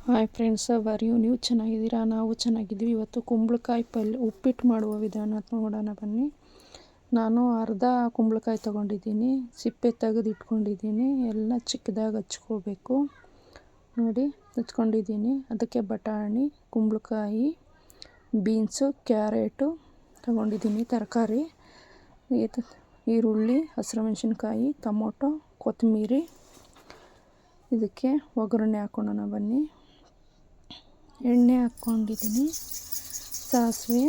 Hi friends, ನೀವು ಚೆನ್ನಾಗಿದ್ದೀರಾ? ನಾವು ಚೆನ್ನಾಗಿದ್ದೀವಿ. ಇವತ್ತು ಕುಂಬಳಕಾಯಿ ಉಪ್ಪಿಟ್ಟು ಮಾಡುವ ವಿಧಾನ ನೋಡೋಣ ಬನ್ನಿ. ನಾನು ಅರ್ಧ ಕುಂಬಳಕಾಯಿ ತೊಗೊಂಡಿದ್ದೀನಿ, ಸಿಪ್ಪೆ ತೆಗೆದು ಇಟ್ಕೊಂಡಿದ್ದೀನಿ. ಎಲ್ಲ ಚಿಕ್ಕದಾಗಿ ಹಚ್ಕೋಬೇಕು. ನೋಡಿ ಹಚ್ಕೊಂಡಿದ್ದೀನಿ. ಅದಕ್ಕೆ ಬಟಾಣಿ, ಕುಂಬಳಕಾಯಿ, ಬೀನ್ಸು, ಕ್ಯಾರೆಟು ತೊಗೊಂಡಿದ್ದೀನಿ. ತರಕಾರಿ ಈರುಳ್ಳಿ, ಹಸಿರು ಮೆಣಸಿನ್ಕಾಯಿ, ಟೊಮೊಟೊ, ಕೊತ್ತಂಬರಿ. ಇದಕ್ಕೆ ಒಗ್ಗರಣೆ ಹಾಕ್ಕೊಳ್ಳೋಣ ಬನ್ನಿ. ಎಣ್ಣೆ ಹಾಕ್ಕೊಂಡಿದ್ದೀನಿ. ಸಾಸಿವೆ,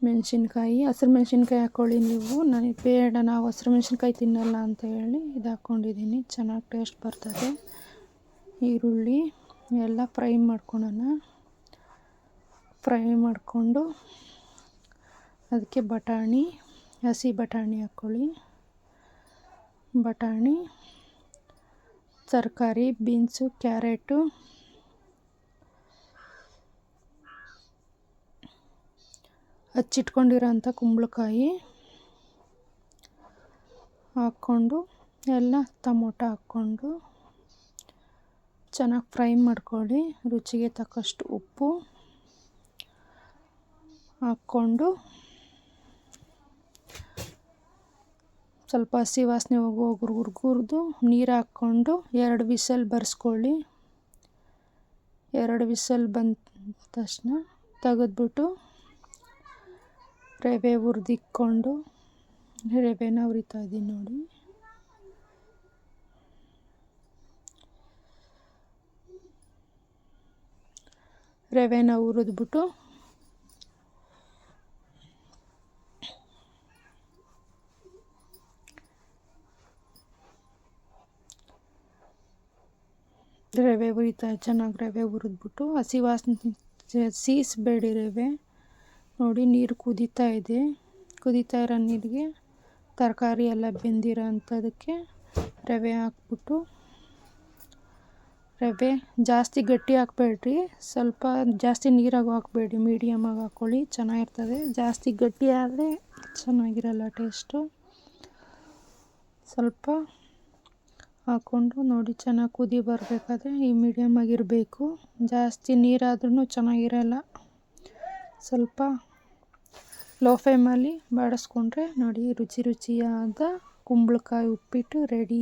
ಮೆಣಸಿನ್ಕಾಯಿ, ಹಸಿರು ಮೆಣಸಿನ್ಕಾಯಿ ಹಾಕ್ಕೊಳ್ಳಿ ನೀವು. ನನಗೆ ಬೇಡ, ನಾವು ಹಸಿರು ಮೆಣಸಿನ್ಕಾಯಿ ತಿನ್ನಲ್ಲ ಅಂತ ಹೇಳಿ ಇದು ಹಾಕ್ಕೊಂಡಿದ್ದೀನಿ. ಚೆನ್ನಾಗಿ ಟೇಸ್ಟ್ ಬರ್ತದೆ. ಈರುಳ್ಳಿ ಎಲ್ಲ ಫ್ರೈ ಮಾಡ್ಕೊಳ್ಳೋಣ. ಫ್ರೈ ಮಾಡಿಕೊಂಡು ಅದಕ್ಕೆ ಬಟಾಣಿ, ಹಸಿ ಬಟಾಣಿ ಹಾಕ್ಕೊಳ್ಳಿ. ಬಟಾಣಿ, ತರಕಾರಿ, ಬೀನ್ಸು, ಕ್ಯಾರೆಟು, ಹಚ್ಚಿಟ್ಕೊಂಡಿರೋಂಥ ಕುಂಬಳಕಾಯಿ ಹಾಕ್ಕೊಂಡು ಎಲ್ಲ ಟೊಮೊಟೊ ಹಾಕ್ಕೊಂಡು ಚೆನ್ನಾಗಿ ಫ್ರೈ ಮಾಡ್ಕೊಳ್ಳಿ. ರುಚಿಗೆ ತಕ್ಕಷ್ಟು ಉಪ್ಪು ಹಾಕ್ಕೊಂಡು ಸ್ವಲ್ಪ ಹಸಿ ವಾಸನೆ ಹುರ್ದು ನೀರು ಹಾಕ್ಕೊಂಡು 2 ವಿಸಲ್ ಬರ್ಸ್ಕೊಳ್ಳಿ. 2 ವಿಸಲ್ ಬಂದ ತಕ್ಷಣ ತೆಗೆದ್ಬಿಟ್ಟು ರವೆ ಹುರಿದಿಕ್ಕೊಂಡು, ರವೆನ ಹುರಿತಾ ಇದ್ದೀನಿ ನೋಡಿ. ರವೆನ ಹುರಿದ್ಬಿಟ್ಟು ಚೆನ್ನಾಗಿ ರವೆ ಹುರಿದ್ಬಿಟ್ಟು ಹಸಿ ವಾಸನೆ ಸೀಸಬೇಡಿ ರವೆ. ನೋಡಿ ನೀರು ಕುದೀತಾ ಇರೋ ನೀರಿಗೆ ತರಕಾರಿ ಎಲ್ಲ ಬೆಂದಿರೋ ಅಂಥದಕ್ಕೆ ರವೆ ಹಾಕ್ಬಿಟ್ಟು, ರವೆ ಜಾಸ್ತಿ ಗಟ್ಟಿ ಹಾಕಬೇಡ್ರಿ, ಸ್ವಲ್ಪ ಜಾಸ್ತಿ ನೀರಾಗೂ ಹಾಕಬೇಡಿ, ಮೀಡಿಯಮಾಗಿ ಹಾಕ್ಕೊಳ್ಳಿ, ಚೆನ್ನಾಗಿರ್ತದೆ. ಜಾಸ್ತಿ ಗಟ್ಟಿ ಆದರೆ ಚೆನ್ನಾಗಿರಲ್ಲ ಟೇಸ್ಟು. ಸ್ವಲ್ಪ ಹಾಕ್ಕೊಂಡು ನೋಡಿ, ಚೆನ್ನಾಗಿ ಕುದಿ ಬರಬೇಕಾದ್ರೆ ಈ ಮೀಡಿಯಮ್ ಆಗಿರಬೇಕು. ಜಾಸ್ತಿ ನೀರಾದ್ರೂ ಚೆನ್ನಾಗಿರಲ್ಲ. ಸ್ವಲ್ಪ ಲೋ ಫ್ಲೇಮಲ್ಲಿ ಬಾಡಿಸ್ಕೊಂಡ್ರೆ ನೋಡಿ ರುಚಿಯಾದ ಕುಂಬಳಕಾಯಿ ಉಪ್ಪಿಟ್ಟು ರೆಡಿ.